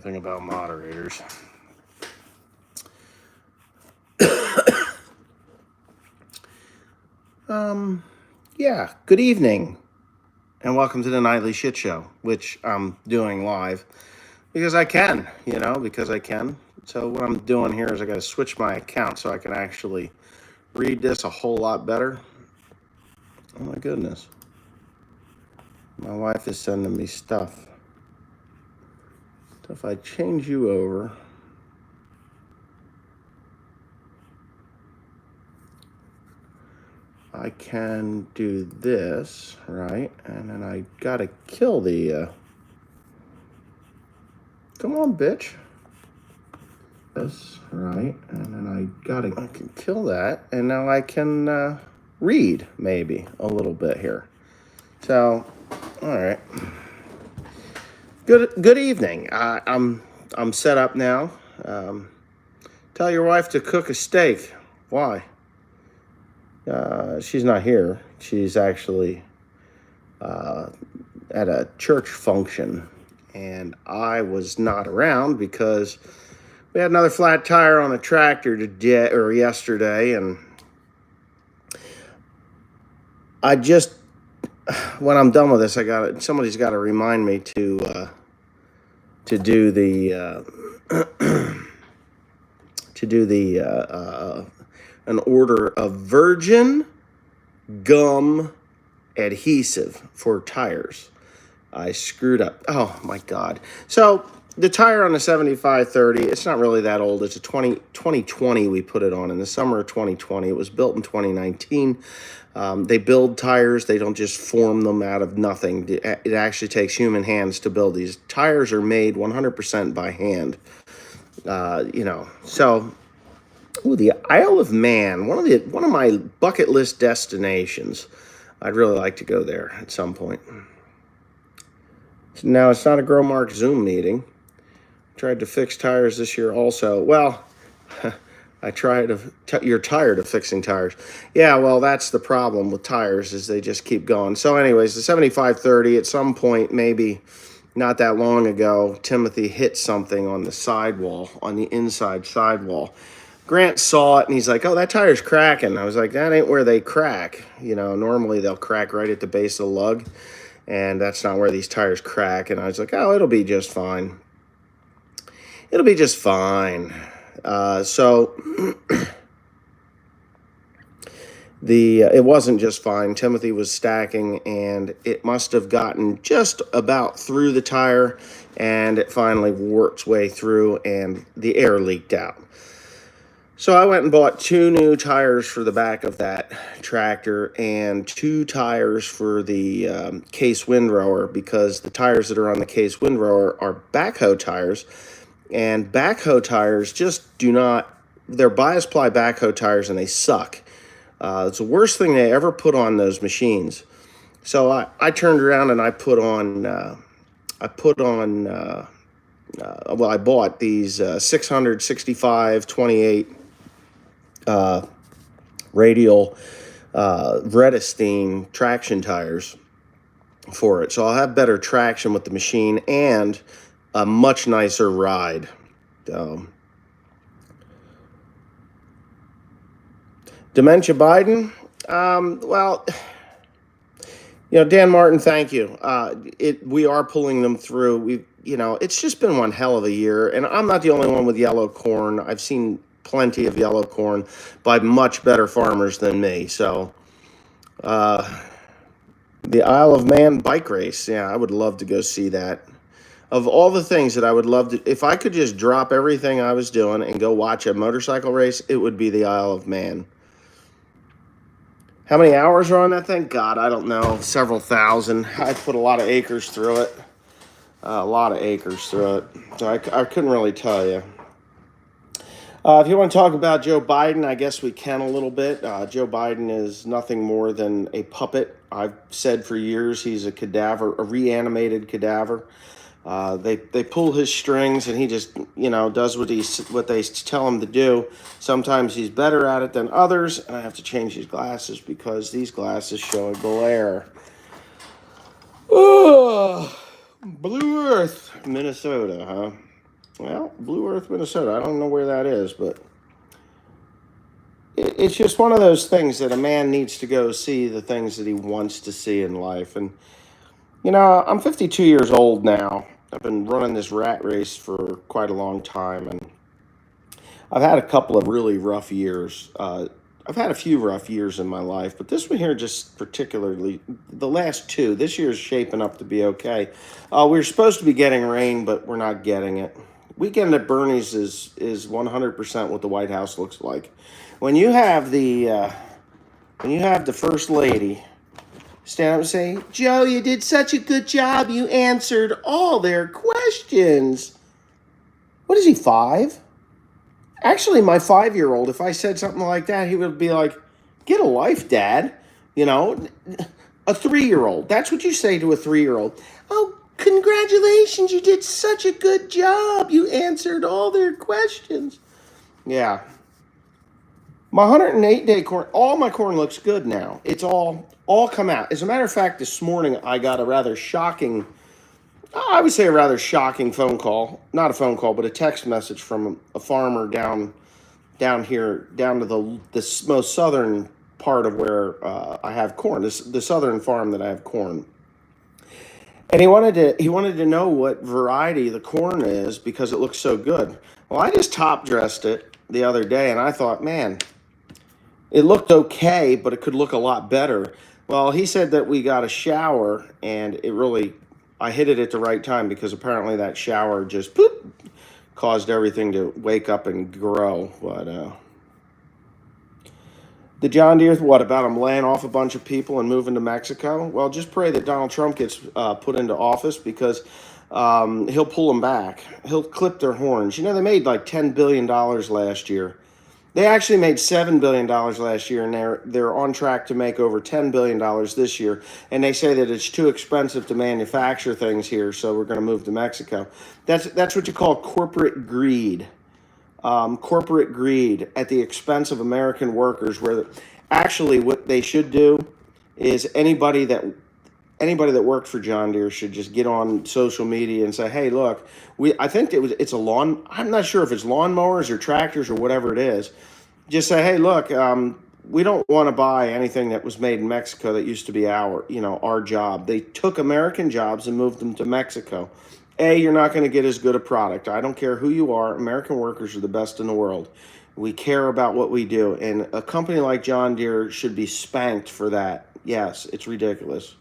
anything about moderators. Yeah, good evening, and welcome to the Nightly Shit Show, which I'm doing live because I can, because I can. So what I'm doing here is I got to switch my account so I can actually read this a whole lot better. Oh my goodness. My wife is sending me stuff. So if I change you over, I can do this, right? And then I gotta kill the, come on, bitch. This, right? And then I can kill that. And now I can read, maybe, a little bit here. So, all right. Good evening. I'm set up now. Tell your wife to cook a steak. Why? She's not here. She's actually at a church function, and I was not around because we had another flat tire on a tractor yesterday, and when I'm done with this, somebody's got to remind me to do an order of virgin gum adhesive for tires. I screwed up. Oh my God. So the tire on the 7530, it's not really that old. It's a 2020 we put it on in the summer of 2020. It was built in 2019. They build tires. They don't just form them out of nothing. It actually takes human hands to build these. Tires are made 100% by hand. So the Isle of Man, one of my bucket list destinations. I'd really like to go there at some point. Now, it's not a GrowMark Zoom meeting. Tried to fix tires this year also. Well, you're tired of fixing tires. Yeah, well, that's the problem with tires, is they just keep going. So anyways, the 7530, at some point, maybe not that long ago, Timothy hit something on the sidewall, on the inside sidewall. Grant saw it, and he's like, oh, that tire's cracking. I was like, that ain't where they crack. Normally they'll crack right at the base of the lug, and that's not where these tires crack. And I was like, oh, it'll be just fine. It'll be just fine. So it wasn't just fine. Timothy was stacking, and it must have gotten just about through the tire, and it finally wore its way through, and the air leaked out. So I went and bought 2 new tires for the back of that tractor and 2 tires for the case windrower, because the tires that are on the case windrower are backhoe tires, and backhoe tires just they're bias ply backhoe tires, and they suck. It's the worst thing they ever put on those machines. So I turned around and I bought these 665 28 radial Vredestein traction tires for it. So I'll have better traction with the machine and a much nicer ride. Dementia Biden, well, Dan Martin, thank you. We are pulling them through. It's just been one hell of a year, and I'm not the only one with yellow corn. I've seen plenty of yellow corn by much better farmers than me. So, the Isle of Man bike race, yeah, I would love to go see that. Of all the things that I would love to, if I could just drop everything I was doing and go watch a motorcycle race, it would be the Isle of Man. How many hours are on that thing? God, I don't know. Several thousand. I put a lot of acres through it. So I couldn't really tell you. If you want to talk about Joe Biden, I guess we can a little bit. Joe Biden is nothing more than a puppet. I've said for years he's a cadaver, a reanimated cadaver. They pull his strings, and he just, does what they tell him to do. Sometimes he's better at it than others, and I have to change these glasses because these glasses show a glare. Oh, Blue Earth, Minnesota, huh? Well, Blue Earth, Minnesota. I don't know where that is, but it's just one of those things that a man needs to go see the things that he wants to see in life. And, I'm 52 years old now. I've been running this rat race for quite a long time, and I've had a couple of really rough years. I've had a few rough years in my life, but this one here, just particularly the last two. This year's shaping up to be okay. We're supposed to be getting rain, but we're not getting it. Weekend at Bernie's is 100% what the White House looks like. When you have the first lady stand up and say, "Joe, you did such a good job. You answered all their questions." What is he, 5? Actually, my 5-year-old, if I said something like that, he would be like, "Get a life, Dad." You know, a 3-year-old. That's what you say to a 3-year-old. "Oh, congratulations. You did such a good job. You answered all their questions." Yeah. My 108-day corn, all my corn looks good now. It's all come out. As a matter of fact, this morning I got a rather shocking, I would say a rather shocking phone call. Not a phone call, but a text message from a farmer down here, down to the most southern part of where I have corn. The southern farm that I have corn. And he wanted to know what variety the corn is because it looks so good. Well, I just top dressed it the other day, and I thought, man, it looked okay, but it could look a lot better. Well, he said that we got a shower, and I hit it at the right time because apparently that shower just caused everything to wake up and grow. But the John Deere, what about him laying off a bunch of people and moving to Mexico? Well, just pray that Donald Trump gets put into office because he'll pull them back. He'll clip their horns. They made like $10 billion last year. They actually made $7 billion last year, and they're on track to make over $10 billion this year. And they say that it's too expensive to manufacture things here, so we're going to move to Mexico. That's what you call corporate greed. Corporate greed at the expense of American workers, where actually what they should do is anybody that worked for John Deere should just get on social media and say, "Hey, look, I think it's a lawn. I'm not sure if it's lawnmowers or tractors or whatever it is. Just say, hey, look, we don't want to buy anything that was made in Mexico that used to be our job. They took American jobs and moved them to Mexico. You're not going to get as good a product. I don't care who you are. American workers are the best in the world. We care about what we do, and a company like John Deere should be spanked for that. Yes, it's ridiculous."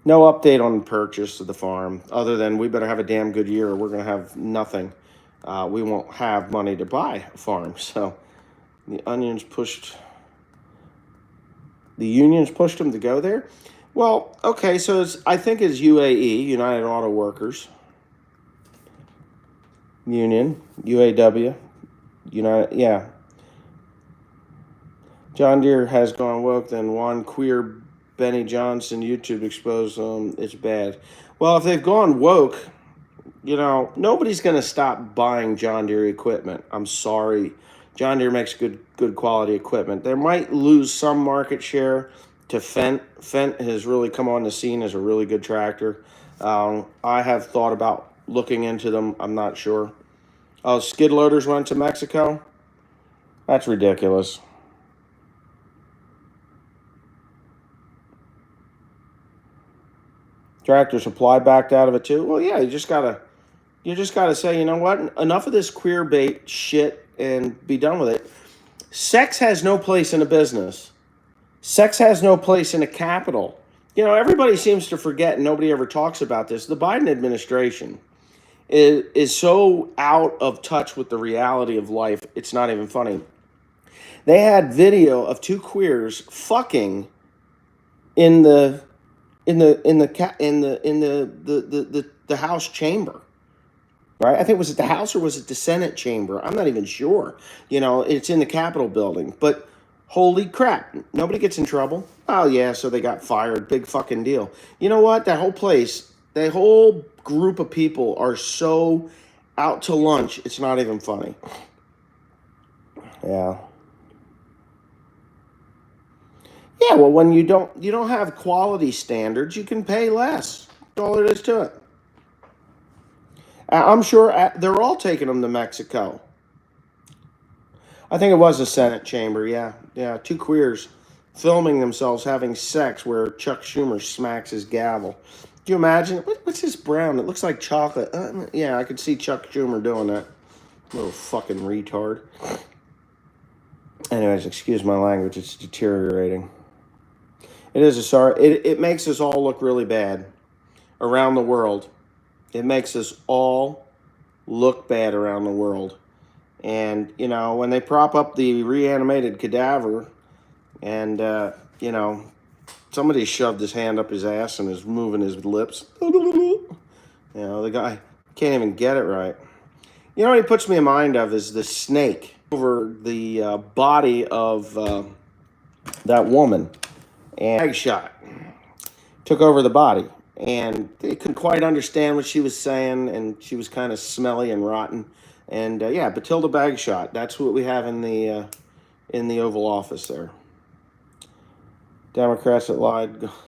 No update on the purchase of the farm other than we better have a damn good year or we're going to have nothing. We won't have money to buy a farm. So the unions pushed them to go there. Well, okay, so I think it's UAE, United Auto Workers Union, UAW, United, yeah. John Deere has gone woke, then one queer Benny Johnson YouTube exposed them. It's bad. Well, if they've gone woke, nobody's going to stop buying John Deere equipment. I'm sorry. John Deere makes good quality equipment. They might lose some market share to Fendt. Fendt has really come on the scene as a really good tractor. I have thought about looking into them. I'm not sure. Skid loaders went to Mexico. That's ridiculous. Tractor Supply backed out of it too. Well, yeah, you just gotta say, you know what? Enough of this queer bait shit and be done with it. Sex has no place in a business. Sex has no place in a capital. Everybody seems to forget, and nobody ever talks about this. The Biden administration is so out of touch with the reality of life. It's not even funny. They had video of two queers fucking in the House chamber, right? I think, was it the House or was it the Senate chamber? I'm not even sure. It's in the Capitol building, but holy crap, nobody gets in trouble. Oh yeah, so they got fired. Big fucking deal. You know what? That whole group of people are so out to lunch. It's not even funny. Yeah. Yeah, well, when you don't have quality standards, you can pay less. That's all there is to it. I'm sure they're all taking them to Mexico. I think it was a Senate chamber. Yeah, yeah. Two queers filming themselves having sex where Chuck Schumer smacks his gavel. Do you imagine? What's this brown? It looks like chocolate. Yeah, I could see Chuck Schumer doing that. Little fucking retard. Anyways, excuse my language. It's deteriorating. It is a sorry. It makes us all look really bad around the world. It makes us all look bad around the world. And, you know, when they prop up the reanimated cadaver and, you know, somebody shoved his hand up his ass and is moving his lips. You know, the guy can't even get it right. You know what he puts me in mind of is the snake over the body of that woman. And bag shot took over the body. And they couldn't quite understand what she was saying, and she was kind of smelly and rotten. And yeah, Batilda Bagshot. That's what we have in the Oval Office there. Democrats that lied.